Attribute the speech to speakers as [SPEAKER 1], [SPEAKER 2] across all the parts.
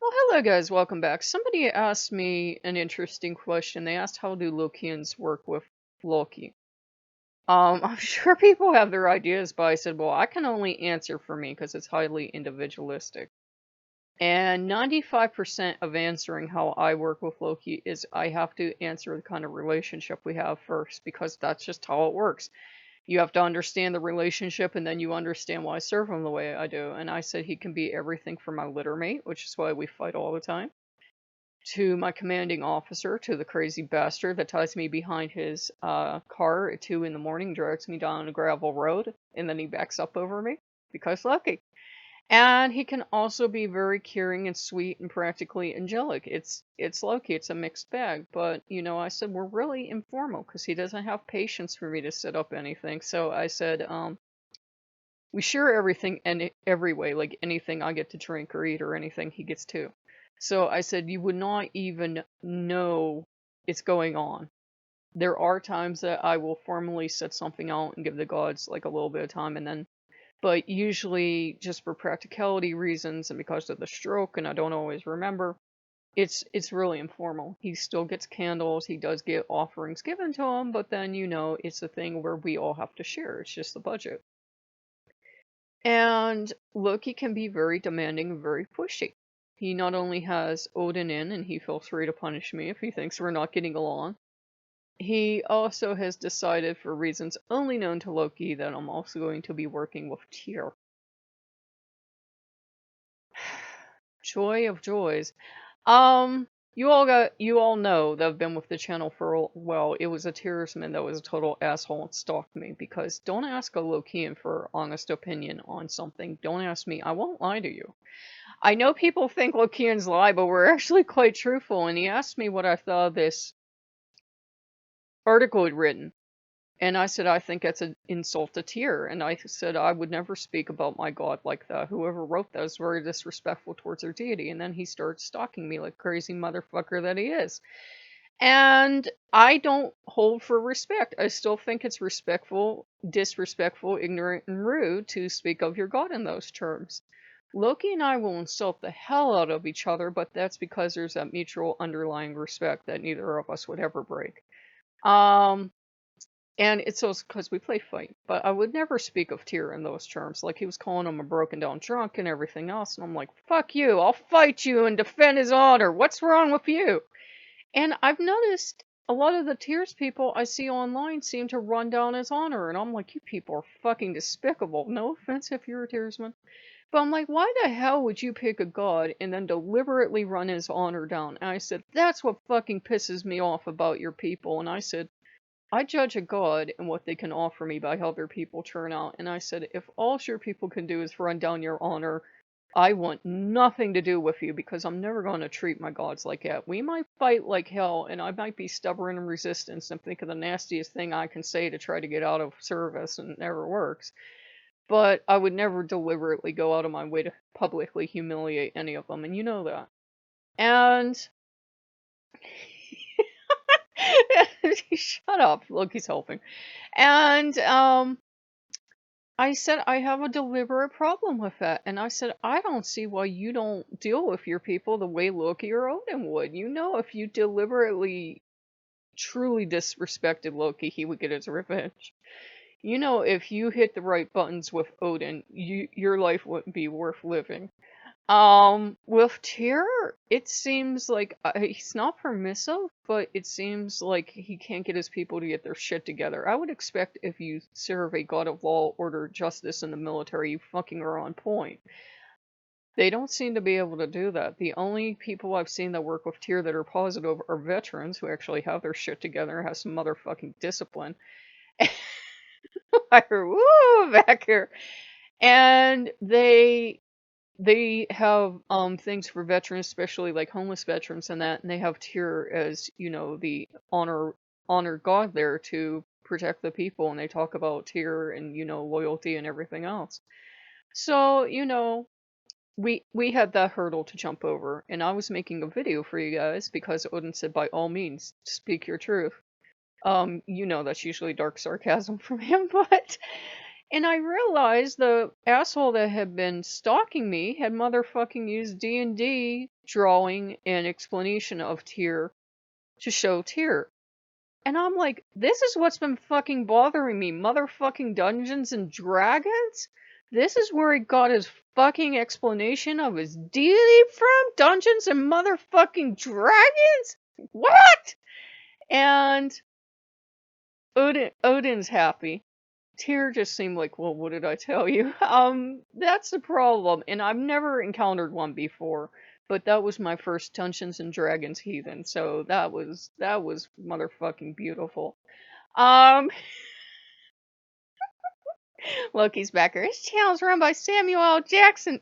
[SPEAKER 1] Well, hello guys, welcome back. Somebody asked me an interesting question. They asked how do Lokeans work with Loki? I'm sure people have their ideas, but I said, well, I can only answer for me because it's highly individualistic. And 95% of answering how I work with Loki is I have to answer the kind of relationship we have first, because that's just how it works. You have to understand the relationship, and then you understand why I serve him the way I do. And I said he can be everything from my litter mate, which is why we fight all the time, to my commanding officer, to the crazy bastard that ties me behind his car at 2 in the morning, drags me down a gravel road, and then he backs up over me because Loki. And he can also be very caring and sweet and practically angelic. It's Loki. It's a mixed bag. But I said we're really informal because he doesn't have patience for me to set up anything. So I said, we share everything and every way, like anything I get to drink or eat or anything he gets too. So I said you would not even know it's going on. There are times that I will formally set something out and give the gods like a little bit of time, and then, but usually just for practicality reasons and because of the stroke and I don't always remember, it's really informal. He still gets candles, he does get offerings given to him, but then it's a thing where we all have to share. It's just the budget. And Loki can be very demanding and very pushy. He not only has Odin in, and he feels free to punish me if he thinks we're not getting along. He also has decided, for reasons only known to Loki, that I'm also going to be working with Tyr. Joy of joys. You all know that I've been with the channel for well, it was a Tiersman that was a total asshole and stalked me, because don't ask a Lokean for honest opinion on something. Don't ask me. I won't lie to you. I know people think Lokeans lie, but we're actually quite truthful, and he asked me what I thought of this article he'd written. And I said, I think that's an insult to Tyr. And I said, I would never speak about my god like that. Whoever wrote that is very disrespectful towards their deity. And then he started stalking me like crazy motherfucker that he is. And I don't hold for respect. I still think it's disrespectful, ignorant, and rude to speak of your god in those terms. Loki and I will insult the hell out of each other, but that's because there's that mutual underlying respect that neither of us would ever break. And it's also because we play fight, but I would never speak of Tyr in those terms. Like, he was calling him a broken down drunk and everything else, and I'm like, fuck you, I'll fight you and defend his honor. What's wrong with you? And I've noticed a lot of the Tears people I see online seem to run down his honor, and I'm like, you people are fucking despicable. No offense if you're a Tearsman. But I'm like, why the hell would you pick a god and then deliberately run his honor down? And I said, that's what fucking pisses me off about your people. And I said, I judge a god and what they can offer me by how their people turn out. And I said, if all your people can do is run down your honor, I want nothing to do with you, because I'm never going to treat my gods like that. We might fight like hell, and I might be stubborn and resistant and think of the nastiest thing I can say to try to get out of service, and it never works. But I would never deliberately go out of my way to publicly humiliate any of them, and you know that. And shut up, Loki's helping. And I said, I have a deliberate problem with that. And I said, I don't see why you don't deal with your people the way Loki or Odin would. If you deliberately, truly disrespected Loki, he would get his revenge. If you hit the right buttons with Odin, your life wouldn't be worth living. With Tyr, it seems like he's not permissive, but it seems like he can't get his people to get their shit together. I would expect if you serve a god of law, order, justice in the military, you fucking are on point. They don't seem to be able to do that. The only people I've seen that work with Tyr that are positive are veterans who actually have their shit together and have some motherfucking discipline. I heard, woo, back here. And they have things for veterans, especially like homeless veterans and that, and they have Tyr as, the honor god there to protect the people, and they talk about Tyr and, loyalty and everything else. So, we had that hurdle to jump over, and I was making a video for you guys because Odin said by all means speak your truth. That's usually dark sarcasm from him, but And I realized the asshole that had been stalking me had motherfucking used D&D drawing and explanation of Tyr to show Tyr. And I'm like, this is what's been fucking bothering me. Motherfucking Dungeons and Dragons? This is where he got his fucking explanation of his deity from? Dungeons and motherfucking Dragons? What? And Odin's happy. Tyr just seemed like, well, what did I tell you? That's the problem. And I've never encountered one before. But that was my first Dungeons and Dragons heathen, so that was motherfucking beautiful. Um, Loki's backer. His channel's run by Samuel L. Jackson.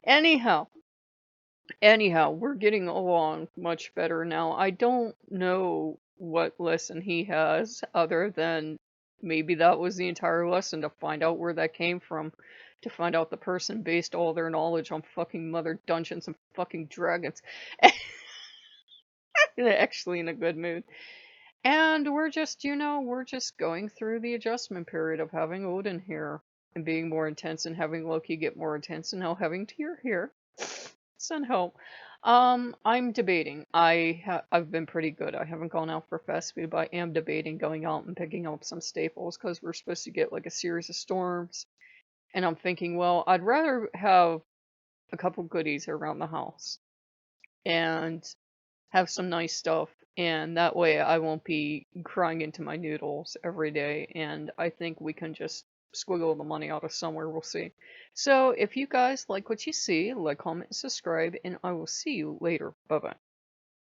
[SPEAKER 1] Anyhow, we're getting along much better now. I don't know what lesson he has, other than maybe that was the entire lesson, to find out where that came from. To find out the person based all their knowledge on fucking Mother Dungeons and fucking Dragons. Actually in a good mood. And we're just going through the adjustment period of having Odin here and being more intense, and having Loki get more intense, and now having Tyr here. Send help. I'm debating. I've been pretty good. I haven't gone out for fast food, but I am debating going out and picking up some staples, because we're supposed to get like a series of storms. And I'm thinking, well, I'd rather have a couple goodies around the house and have some nice stuff, and that way I won't be crying into my noodles every day, and I think we can just squiggle the money out of somewhere. We'll see. So if you guys like what you see, like, comment, and subscribe, and I will see you later. Bye bye.